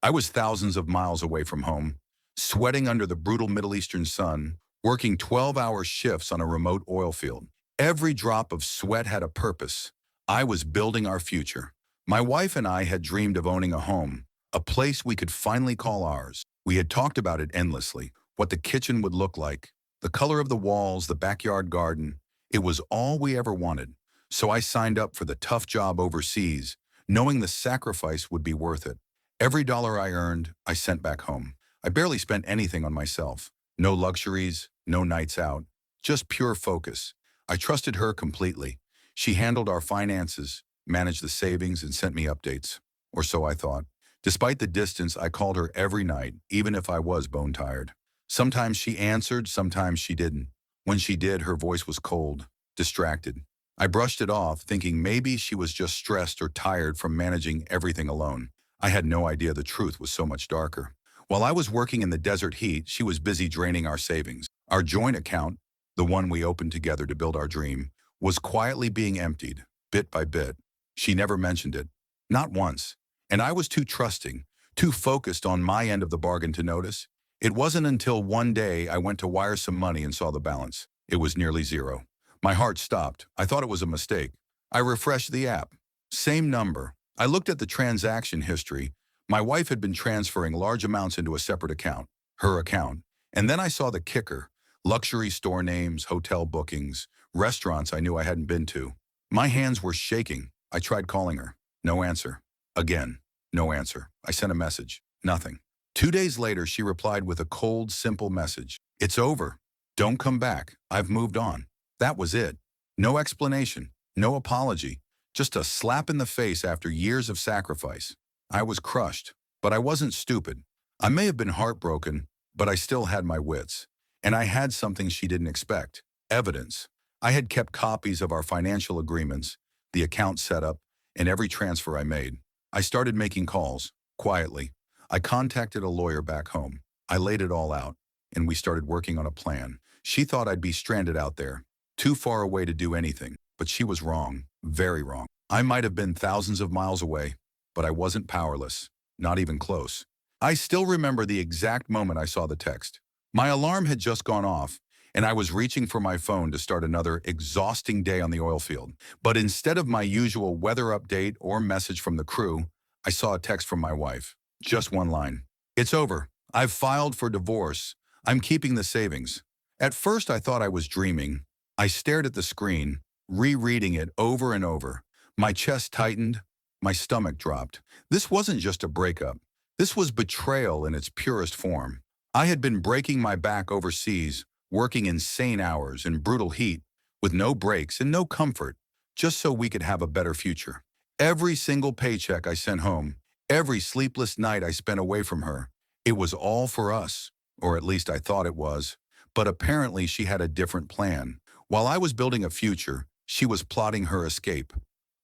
I was thousands of miles away from home, sweating under the brutal Middle Eastern sun, working 12-hour shifts on a remote oil field. Every drop of sweat had a purpose. I was building our future. My wife and I had dreamed of owning a home, a place we could finally call ours. We had talked about it endlessly, what the kitchen would look like, the color of the walls, the backyard garden. It was all we ever wanted. So I signed up for the tough job overseas, knowing the sacrifice would be worth it. Every dollar I earned, I sent back home. I barely spent anything on myself. No luxuries, no nights out, just pure focus. I trusted her completely. She handled our finances, managed the savings, and sent me updates. Or so I thought. Despite the distance, I called her every night, even if I was bone tired. Sometimes she answered, sometimes she didn't. When she did, her voice was cold, distracted. I brushed it off, thinking maybe she was just stressed or tired from managing everything alone. I had no idea the truth was so much darker. While I was working in the desert heat, she was busy draining our savings. Our joint account, the one we opened together to build our dream, was quietly being emptied, bit by bit. She never mentioned it. Not once. And I was too trusting, too focused on my end of the bargain to notice. It wasn't until one day I went to wire some money and saw the balance. It was nearly zero. My heart stopped. I thought it was a mistake. I refreshed the app. Same number. I looked at the transaction history. My wife had been transferring large amounts into a separate account, her account. And then I saw the kicker: luxury store names, hotel bookings, restaurants I knew I hadn't been to. My hands were shaking. I tried calling her. No answer. Again, no answer. I sent a message. Nothing. 2 days later, she replied with a cold, simple message. "It's over. Don't come back. I've moved on." That was it. No explanation, no apology, just a slap in the face after years of sacrifice. I was crushed, but I wasn't stupid. I may have been heartbroken, but I still had my wits. And I had something she didn't expect: evidence. I had kept copies of our financial agreements, the account setup, and every transfer I made. I started making calls, quietly. I contacted a lawyer back home. I laid it all out, and we started working on a plan. She thought I'd be stranded out there, too far away to do anything, but she was wrong, very wrong. I might have been thousands of miles away, but I wasn't powerless, not even close. I still remember the exact moment I saw the text. My alarm had just gone off, and I was reaching for my phone to start another exhausting day on the oil field. But instead of my usual weather update or message from the crew, I saw a text from my wife. Just one line. "It's over. I've filed for divorce. I'm keeping the savings." At first, I thought I was dreaming. I stared at the screen, rereading it over and over. My chest tightened, my stomach dropped. This wasn't just a breakup. This was betrayal in its purest form. I had been breaking my back overseas, working insane hours in brutal heat, with no breaks and no comfort, just so we could have a better future. Every single paycheck I sent home, every sleepless night I spent away from her, it was all for us, or at least I thought it was. But apparently she had a different plan. While I was building a future, she was plotting her escape.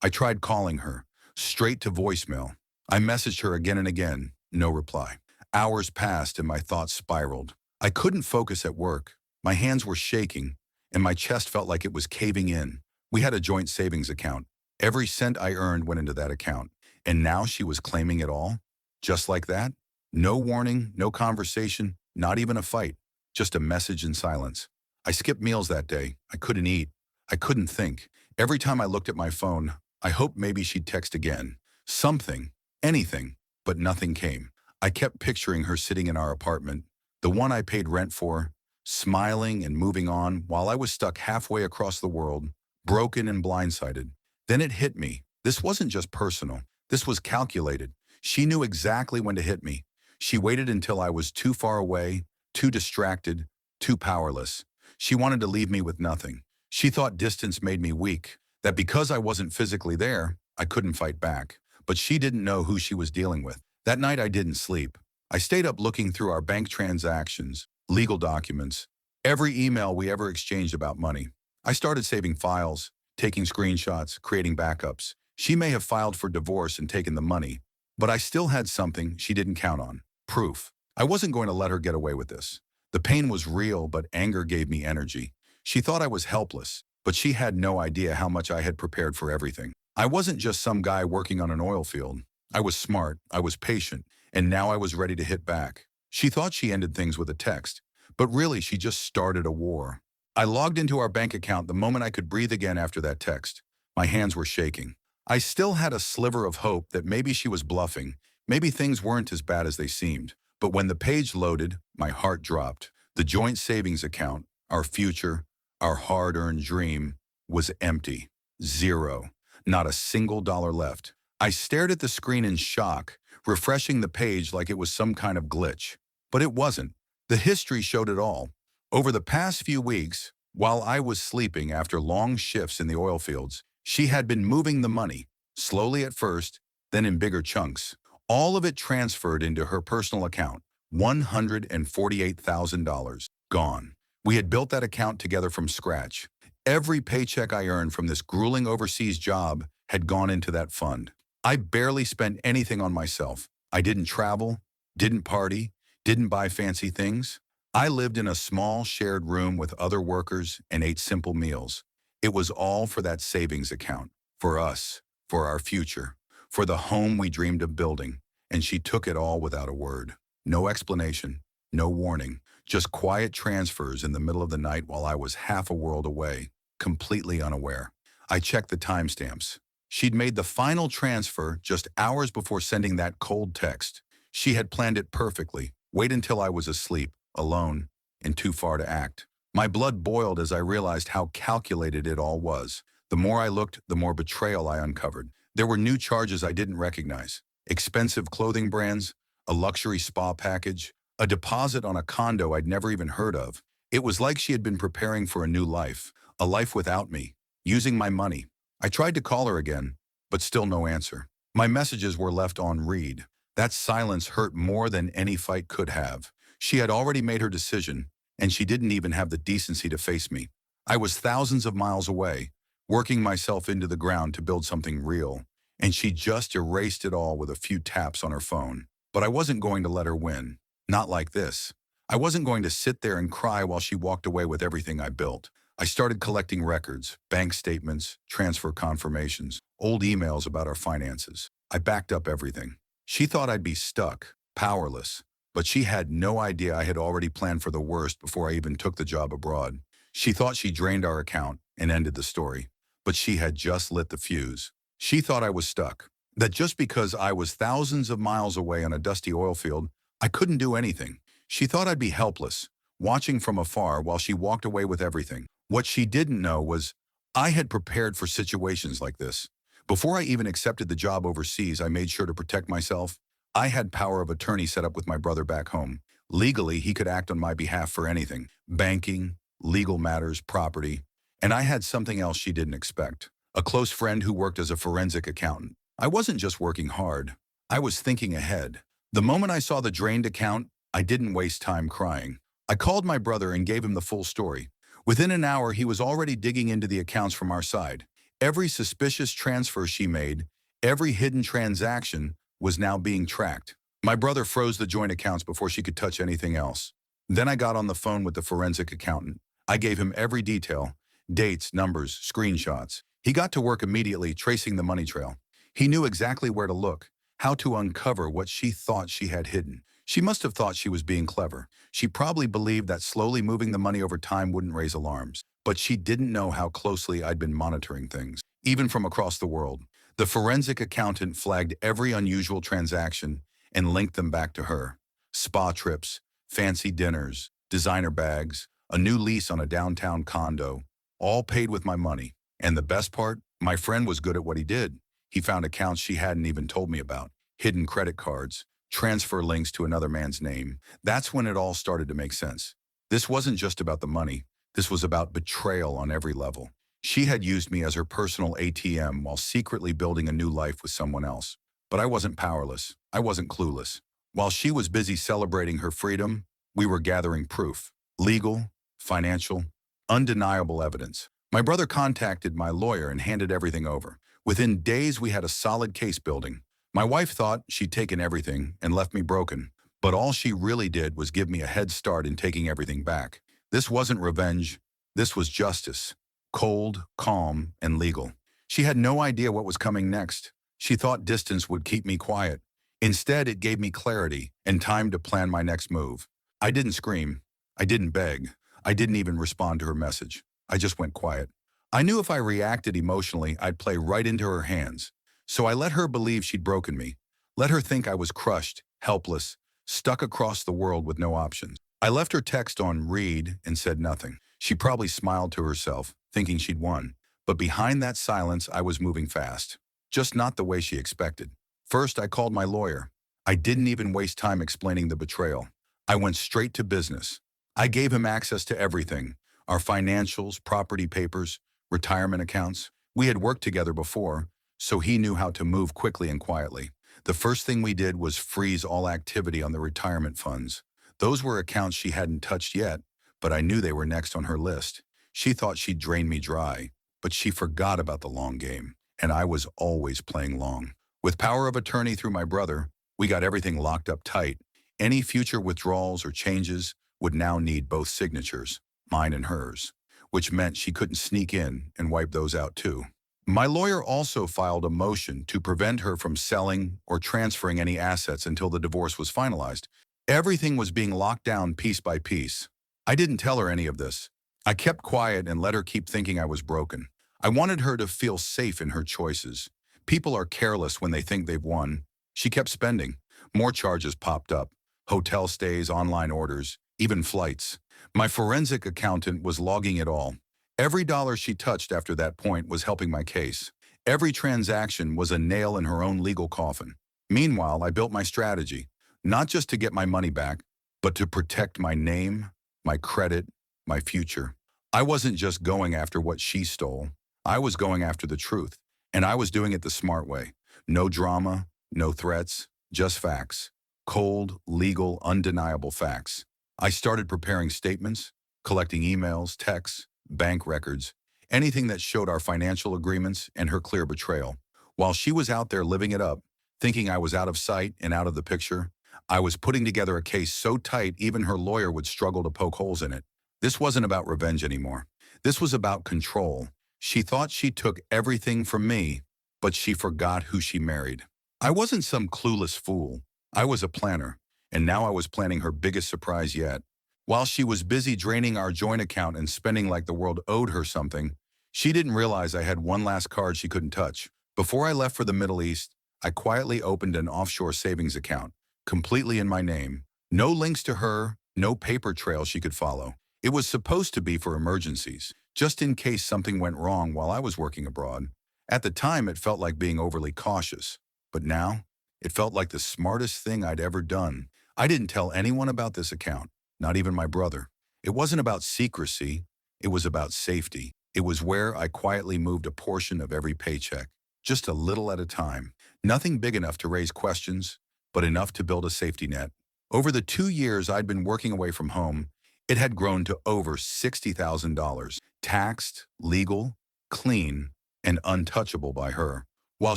I tried calling her, straight to voicemail. I messaged her again and again, no reply. Hours passed and my thoughts spiraled. I couldn't focus at work. My hands were shaking, and my chest felt like it was caving in. We had a joint savings account. Every cent I earned went into that account. And now she was claiming it all? Just like that? No warning, no conversation, not even a fight. Just a message in silence. I skipped meals that day. I couldn't eat. I couldn't think. Every time I looked at my phone, I hoped maybe she'd text again. Something, anything, but nothing came. I kept picturing her sitting in our apartment, the one I paid rent for, smiling and moving on while I was stuck halfway across the world, broken and blindsided. Then it hit me. This wasn't just personal. This was calculated. She knew exactly when to hit me. She waited until I was too far away, too distracted, too powerless. She wanted to leave me with nothing. She thought distance made me weak, that because I wasn't physically there, I couldn't fight back. But she didn't know who she was dealing with. That night I didn't sleep. I stayed up looking through our bank transactions, legal documents, every email we ever exchanged about money. I started saving files, taking screenshots, creating backups. She may have filed for divorce and taken the money, but I still had something she didn't count on: proof. I wasn't going to let her get away with this. The pain was real, but anger gave me energy. She thought I was helpless, but she had no idea how much I had prepared for everything. I wasn't just some guy working on an oil field. I was smart, I was patient, and now I was ready to hit back. She thought she ended things with a text, but really she just started a war. I logged into our bank account the moment I could breathe again after that text. My hands were shaking. I still had a sliver of hope that maybe she was bluffing, maybe things weren't as bad as they seemed. But when the page loaded, my heart dropped. The joint savings account, our future, our hard-earned dream, was empty. Zero. Not a single dollar left. I stared at the screen in shock, refreshing the page like it was some kind of glitch. But it wasn't. The history showed it all. Over the past few weeks, while I was sleeping after long shifts in the oil fields, she had been moving the money, slowly at first, then in bigger chunks. All of it transferred into her personal account, $148,000, gone. We had built that account together from scratch. Every paycheck I earned from this grueling overseas job had gone into that fund. I barely spent anything on myself. I didn't travel, didn't party, didn't buy fancy things. I lived in a small shared room with other workers and ate simple meals. It was all for that savings account, for us, for our future, for the home we dreamed of building. And she took it all without a word. No explanation, no warning, just quiet transfers in the middle of the night while I was half a world away, completely unaware. I checked the timestamps. She'd made the final transfer just hours before sending that cold text. She had planned it perfectly. Wait until I was asleep, alone, and too far to act. My blood boiled as I realized how calculated it all was. The more I looked, the more betrayal I uncovered. There were new charges I didn't recognize. Expensive clothing brands, a luxury spa package, a deposit on a condo I'd never even heard of. It was like she had been preparing for a new life, a life without me, using my money. I tried to call her again, but still no answer. My messages were left on read. That silence hurt more than any fight could have. She had already made her decision, and she didn't even have the decency to face me. I was thousands of miles away, working myself into the ground to build something real, and she just erased it all with a few taps on her phone. But I wasn't going to let her win. Not like this. I wasn't going to sit there and cry while she walked away with everything I built. I started collecting records, bank statements, transfer confirmations, old emails about our finances. I backed up everything. She thought I'd be stuck, powerless, but she had no idea I had already planned for the worst before I even took the job abroad. She thought she drained our account and ended the story, but she had just lit the fuse. She thought I was stuck, that just because I was thousands of miles away on a dusty oil field, I couldn't do anything. She thought I'd be helpless, watching from afar while she walked away with everything. What she didn't know was I had prepared for situations like this. Before I even accepted the job overseas, I made sure to protect myself. I had power of attorney set up with my brother back home. Legally, he could act on my behalf for anything: banking, legal matters, property. And I had something else she didn't expect: a close friend who worked as a forensic accountant. I wasn't just working hard. I was thinking ahead. The moment I saw the drained account, I didn't waste time crying. I called my brother and gave him the full story. Within an hour, he was already digging into the accounts from our side. Every suspicious transfer she made, every hidden transaction, was now being tracked. My brother froze the joint accounts before she could touch anything else. Then I got on the phone with the forensic accountant. I gave him every detail: dates, numbers, screenshots. He got to work immediately, tracing the money trail. He knew exactly where to look, how to uncover what she thought she had hidden. She must have thought she was being clever. She probably believed that slowly moving the money over time wouldn't raise alarms. But she didn't know how closely I'd been monitoring things, even from across the world. The forensic accountant flagged every unusual transaction and linked them back to her. Spa trips, fancy dinners, designer bags, a new lease on a downtown condo, all paid with my money. And the best part? My friend was good at what he did. He found accounts she hadn't even told me about, hidden credit cards, transfer links to another man's name. That's when it all started to make sense. This wasn't just about the money. This was about betrayal on every level. She had used me as her personal ATM while secretly building a new life with someone else. But I wasn't powerless. I wasn't clueless. While she was busy celebrating her freedom, we were gathering proof: legal, financial, undeniable evidence. My brother contacted my lawyer and handed everything over. Within days, we had a solid case building. My wife thought she'd taken everything and left me broken, but all she really did was give me a head start in taking everything back. This wasn't revenge. This was justice. Cold, calm, and legal. She had no idea what was coming next. She thought distance would keep me quiet. Instead, it gave me clarity and time to plan my next move. I didn't scream. I didn't beg. I didn't even respond to her message. I just went quiet. I knew if I reacted emotionally, I'd play right into her hands. So I let her believe she'd broken me. Let her think I was crushed, helpless, stuck across the world with no options. I left her text on read and said nothing. She probably smiled to herself, thinking she'd won. But behind that silence, I was moving fast. Just not the way she expected. First, I called my lawyer. I didn't even waste time explaining the betrayal. I went straight to business. I gave him access to everything. Our financials, property papers, retirement accounts. We had worked together before, so he knew how to move quickly and quietly. The first thing we did was freeze all activity on the retirement funds. Those were accounts she hadn't touched yet, but I knew they were next on her list. She thought she'd drain me dry, but she forgot about the long game, and I was always playing long. With power of attorney through my brother, we got everything locked up tight. Any future withdrawals or changes would now need both signatures, mine and hers, which meant she couldn't sneak in and wipe those out too. My lawyer also filed a motion to prevent her from selling or transferring any assets until the divorce was finalized. Everything was being locked down piece by piece. I didn't tell her any of this. I kept quiet and let her keep thinking I was broken. I wanted her to feel safe in her choices. People are careless when they think they've won. She kept spending. More charges popped up. Hotel stays, online orders, even flights. My forensic accountant was logging it all. Every dollar she touched after that point was helping my case. Every transaction was a nail in her own legal coffin. Meanwhile, I built my strategy, not just to get my money back, but to protect my name, my credit, my future. I wasn't just going after what she stole. I was going after the truth, and I was doing it the smart way. No drama, no threats, just facts. Cold, legal, undeniable facts. I started preparing statements, collecting emails, texts, bank records, anything that showed our financial agreements and her clear betrayal. While she was out there living it up, thinking I was out of sight and out of the picture, I was putting together a case so tight even her lawyer would struggle to poke holes in it. This wasn't about revenge anymore. This was about control. She thought she took everything from me, but she forgot who she married. I wasn't some clueless fool. I was a planner, and now I was planning her biggest surprise yet. While she was busy draining our joint account and spending like the world owed her something, she didn't realize I had one last card she couldn't touch. Before I left for the Middle East, I quietly opened an offshore savings account, completely in my name. No links to her, no paper trail she could follow. It was supposed to be for emergencies, just in case something went wrong while I was working abroad. At the time, it felt like being overly cautious, but now, it felt like the smartest thing I'd ever done. I didn't tell anyone about this account, not even my brother. It wasn't about secrecy, it was about safety. It was where I quietly moved a portion of every paycheck, just a little at a time. Nothing big enough to raise questions, but enough to build a safety net. Over the 2 years I'd been working away from home, it had grown to over $60,000, taxed, legal, clean, and untouchable by her. While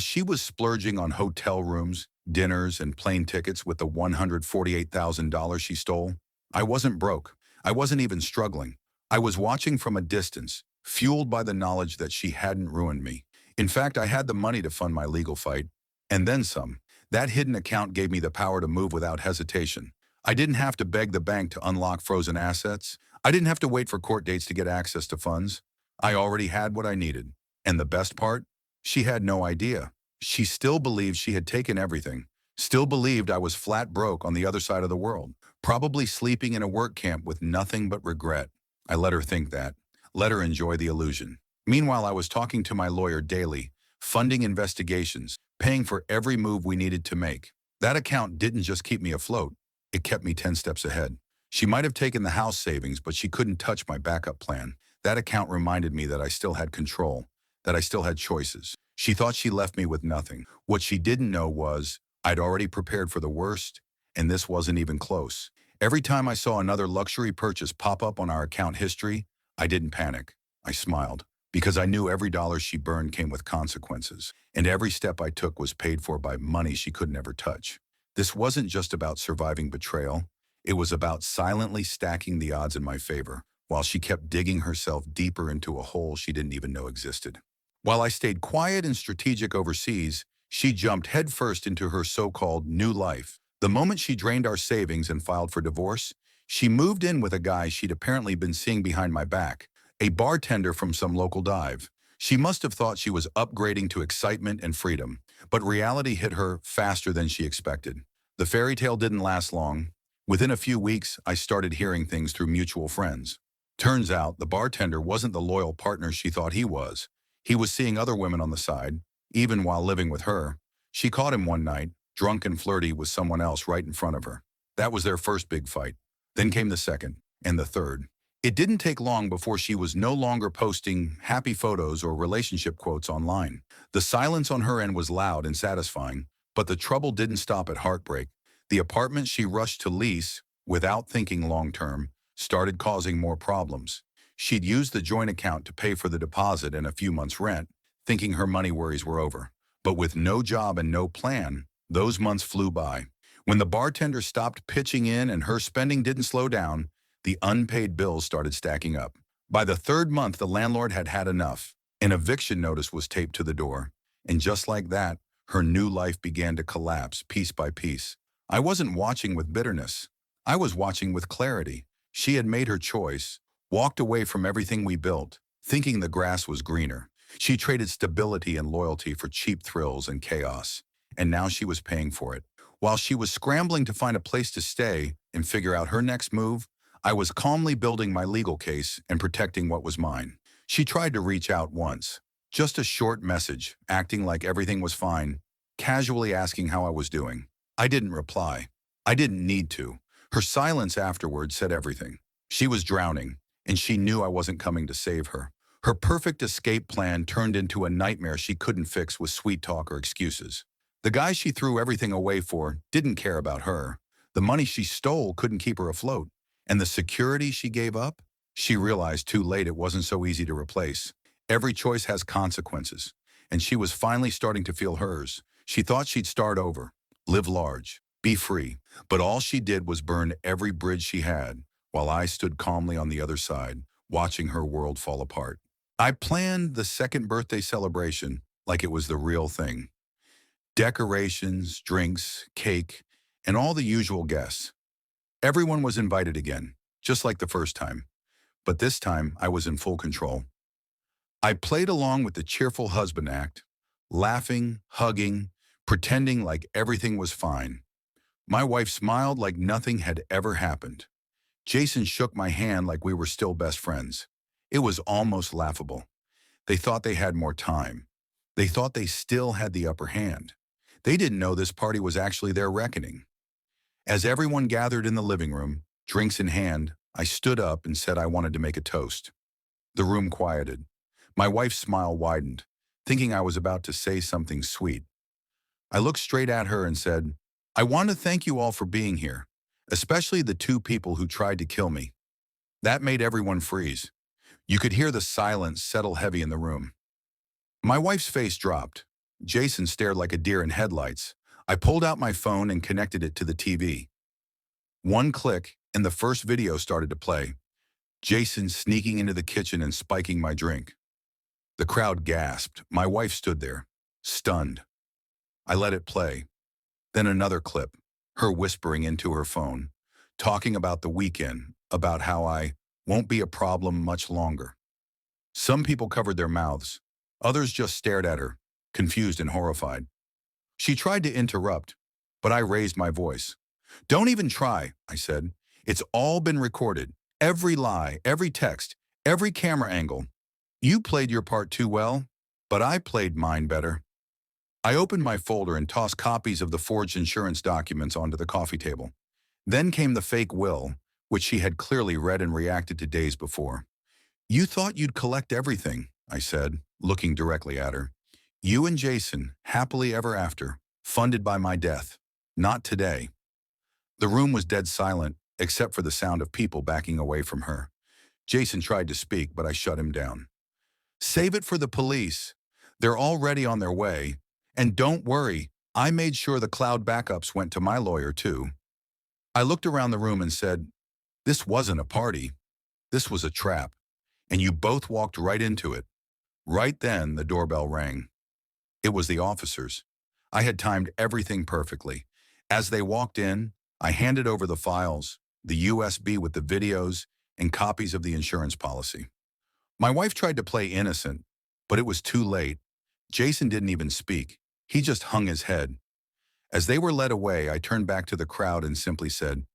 she was splurging on hotel rooms, dinners, and plane tickets with the $148,000 she stole, I wasn't broke. I wasn't even struggling. I was watching from a distance, fueled by the knowledge that she hadn't ruined me. In fact, I had the money to fund my legal fight, and then some. That hidden account gave me the power to move without hesitation. I didn't have to beg the bank to unlock frozen assets. I didn't have to wait for court dates to get access to funds. I already had what I needed. And the best part? She had no idea. She still believed she had taken everything. Still believed I was flat broke on the other side of the world, probably sleeping in a work camp with nothing but regret. I let her think that. Let her enjoy the illusion. Meanwhile, I was talking to my lawyer daily, funding investigations, paying for every move we needed to make. That account didn't just keep me afloat. It kept me 10 steps ahead. She might have taken the house savings, but she couldn't touch my backup plan. That account reminded me that I still had control, that I still had choices. She thought she left me with nothing. What she didn't know was I'd already prepared for the worst, and this wasn't even close. Every time I saw another luxury purchase pop up on our account history, I didn't panic. I smiled, because I knew every dollar she burned came with consequences, and every step I took was paid for by money she could never touch. This wasn't just about surviving betrayal. It was about silently stacking the odds in my favor, while she kept digging herself deeper into a hole she didn't even know existed. While I stayed quiet and strategic overseas, She jumped headfirst into her so-called new life. The moment she drained our savings and filed for divorce, she moved in with a guy she'd apparently been seeing behind my back, a bartender from some local dive. She must have thought she was upgrading to excitement and freedom, but reality hit her faster than she expected. The fairy tale didn't last long. Within a few weeks, I started hearing things through mutual friends. Turns out the bartender wasn't the loyal partner she thought he was. He was seeing other women on the side, even while living with her. She caught him one night, drunk and flirty with someone else right in front of her. That was their first big fight. Then came the second, and the third. It didn't take long before she was no longer posting happy photos or relationship quotes online. The silence on her end was loud and satisfying, but the trouble didn't stop at Heartbreak. The apartment she rushed to lease, without thinking long-term, started causing more problems. She'd used the joint account to pay for the deposit and a few months' rent, thinking her money worries were over. But with no job and no plan, those months flew by. When the bartender stopped pitching in and her spending didn't slow down, the unpaid bills started stacking up. By the third month, the landlord had had enough. An eviction notice was taped to the door. And just like that, her new life began to collapse piece by piece. I wasn't watching with bitterness. I was watching with clarity. She had made her choice, walked away from everything we built, thinking the grass was greener. She traded stability and loyalty for cheap thrills and chaos. And now she was paying for it. While she was scrambling to find a place to stay and figure out her next move, I was calmly building my legal case and protecting what was mine. She tried to reach out once. Just a short message, acting like everything was fine, casually asking how I was doing. I didn't reply. I didn't need to. Her silence afterwards said everything. She was drowning, and she knew I wasn't coming to save her. Her perfect escape plan turned into a nightmare she couldn't fix with sweet talk or excuses. The guy she threw everything away for didn't care about her. The money she stole couldn't keep her afloat. And the security she gave up? She realized too late it wasn't so easy to replace. Every choice has consequences, and she was finally starting to feel hers. She thought she'd start over, live large, be free, but all she did was burn every bridge she had, while I stood calmly on the other side, watching her world fall apart. I planned the second birthday celebration like it was the real thing. Decorations, drinks, cake, and all the usual guests. Everyone was invited again, just like the first time. But this time, I was in full control. I played along with the cheerful husband act, laughing, hugging, pretending like everything was fine. My wife smiled like nothing had ever happened. Jason shook my hand like we were still best friends. It was almost laughable. They thought they had more time. They thought they still had the upper hand. They didn't know this party was actually their reckoning. As everyone gathered in the living room, drinks in hand, I stood up and said I wanted to make a toast. The room quieted. My wife's smile widened, thinking I was about to say something sweet. I looked straight at her and said, I want to thank you all for being here, especially the two people who tried to kill me. That made everyone freeze. You could hear the silence settle heavy in the room. My wife's face dropped. Jason stared like a deer in headlights. I pulled out my phone and connected it to the TV. One click, and the first video started to play. Jason sneaking into the kitchen and spiking my drink. The crowd gasped. My wife stood there, stunned. I let it play. Then another clip, her whispering into her phone, talking about the weekend, about how I won't be a problem much longer. Some people covered their mouths. Others just stared at her, confused and horrified. She tried to interrupt, but I raised my voice. Don't even try, I said. It's all been recorded. Every lie, every text, every camera angle. You played your part too well, but I played mine better. I opened my folder and tossed copies of the forged insurance documents onto the coffee table. Then came the fake will, which she had clearly read and reacted to days before. You thought you'd collect everything, I said, looking directly at her. You and Jason, happily ever after, funded by my death. Not today. The room was dead silent, except for the sound of people backing away from her. Jason tried to speak, but I shut him down. Save it for the police. They're already on their way. And don't worry, I made sure the cloud backups went to my lawyer too. I looked around the room and said, this wasn't a party. This was a trap. And you both walked right into it. Right then, the doorbell rang. It was the officers. I had timed everything perfectly. As they walked in, I handed over the files, the USB with the videos, and copies of the insurance policy. My wife tried to play innocent, but it was too late. Jason didn't even speak. He just hung his head. As they were led away, I turned back to the crowd and simply said,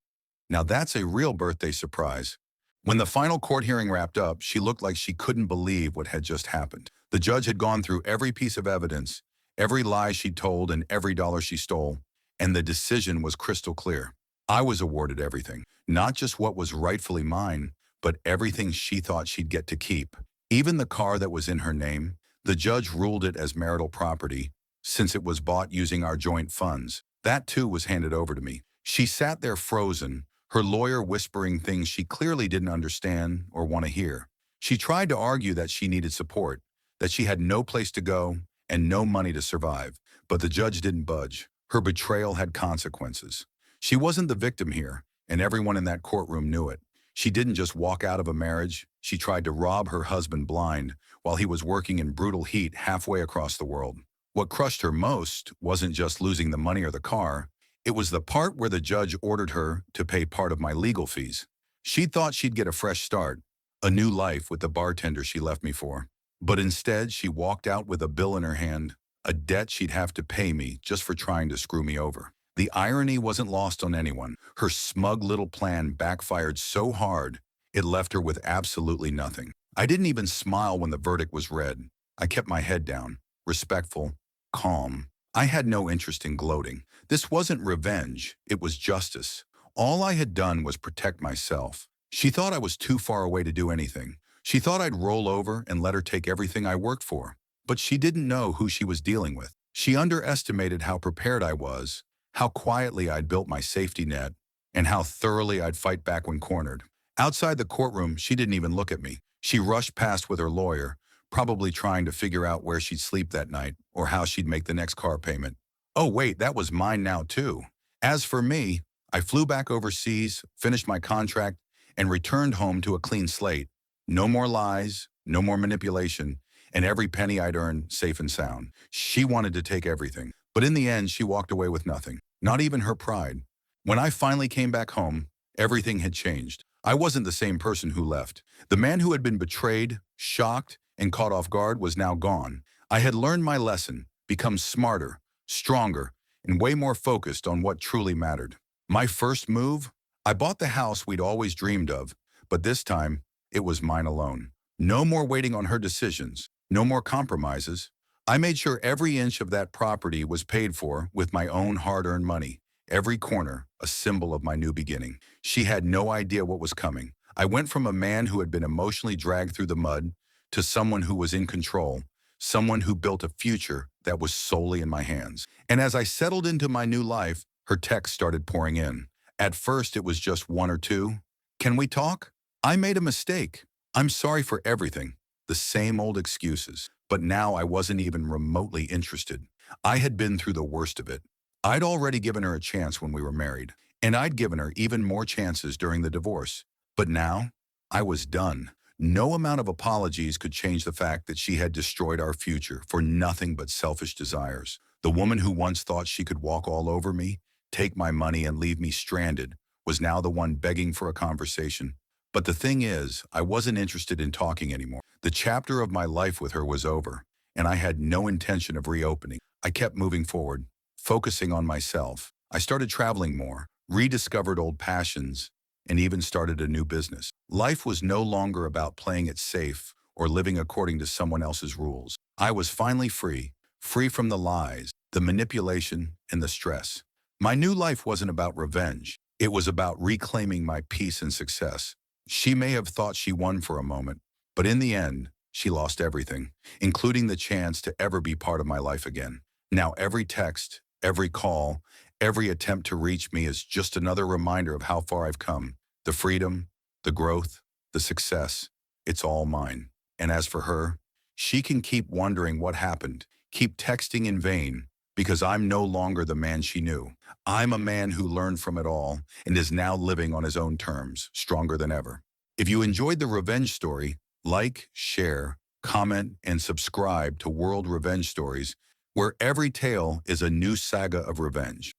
"Now that's a real birthday surprise." When the final court hearing wrapped up, she looked like she couldn't believe what had just happened. The judge had gone through every piece of evidence, every lie she told and every dollar she stole, and the decision was crystal clear. I was awarded everything, not just what was rightfully mine, but everything she thought she'd get to keep. Even the car that was in her name, the judge ruled it as marital property, since it was bought using our joint funds. That too was handed over to me. She sat there frozen, her lawyer whispering things she clearly didn't understand or want to hear. She tried to argue that she needed support, that she had no place to go and no money to survive, but the judge didn't budge. Her betrayal had consequences. She wasn't the victim here, and everyone in that courtroom knew it. She didn't just walk out of a marriage, she tried to rob her husband blind while he was working in brutal heat halfway across the world. What crushed her most wasn't just losing the money or the car, it was the part where the judge ordered her to pay part of my legal fees. She thought she'd get a fresh start, a new life with the bartender she left me for. But instead, she walked out with a bill in her hand, a debt she'd have to pay me just for trying to screw me over. The irony wasn't lost on anyone. Her smug little plan backfired so hard, it left her with absolutely nothing. I didn't even smile when the verdict was read. I kept my head down, respectful, calm. I had no interest in gloating. This wasn't revenge, it was justice. All I had done was protect myself. She thought I was too far away to do anything. She thought I'd roll over and let her take everything I worked for. But she didn't know who she was dealing with. She underestimated how prepared I was, how quietly I'd built my safety net, and how thoroughly I'd fight back when cornered. Outside the courtroom, she didn't even look at me. She rushed past with her lawyer, probably trying to figure out where she'd sleep that night or how she'd make the next car payment. Oh wait, that was mine now too. As for me, I flew back overseas, finished my contract, and returned home to a clean slate. No more lies, no more manipulation, and every penny I'd earned safe and sound. She wanted to take everything, but in the end, she walked away with nothing, not even her pride. When I finally came back home, everything had changed. I wasn't the same person who left. The man who had been betrayed, shocked, and caught off guard was now gone. I had learned my lesson, become smarter, stronger, and way more focused on what truly mattered. My first move? I bought the house we'd always dreamed of, but this time, it was mine alone. No more waiting on her decisions, no more compromises. I made sure every inch of that property was paid for with my own hard-earned money. Every corner, a symbol of my new beginning. She had no idea what was coming. I went from a man who had been emotionally dragged through the mud to someone who was in control, someone who built a future that was solely in my hands. And as I settled into my new life, her texts started pouring in. At first, it was just one or two. "Can we talk? I made a mistake. I'm sorry for everything." The same old excuses. But now I wasn't even remotely interested. I had been through the worst of it. I'd already given her a chance when we were married, and I'd given her even more chances during the divorce. But now, I was done. No amount of apologies could change the fact that she had destroyed our future for nothing but selfish desires. The woman who once thought she could walk all over me, take my money and leave me stranded, was now the one begging for a conversation. But the thing is, I wasn't interested in talking anymore. The chapter of my life with her was over, and I had no intention of reopening. I kept moving forward, focusing on myself. I started traveling more, rediscovered old passions, and even started a new business. Life was no longer about playing it safe or living according to someone else's rules. I was finally free, free from the lies, the manipulation, and the stress. My new life wasn't about revenge. It was about reclaiming my peace and success. She may have thought she won for a moment, but in the end, she lost everything, including the chance to ever be part of my life again. Now every text, every call, every attempt to reach me is just another reminder of how far I've come. The freedom, the growth, the success, it's all mine. And as for her, she can keep wondering what happened, keep texting in vain, because I'm no longer the man she knew. I'm a man who learned from it all and is now living on his own terms, stronger than ever. If you enjoyed the revenge story, like, share, comment, and subscribe to World Revenge Stories where every tale is a new saga of revenge.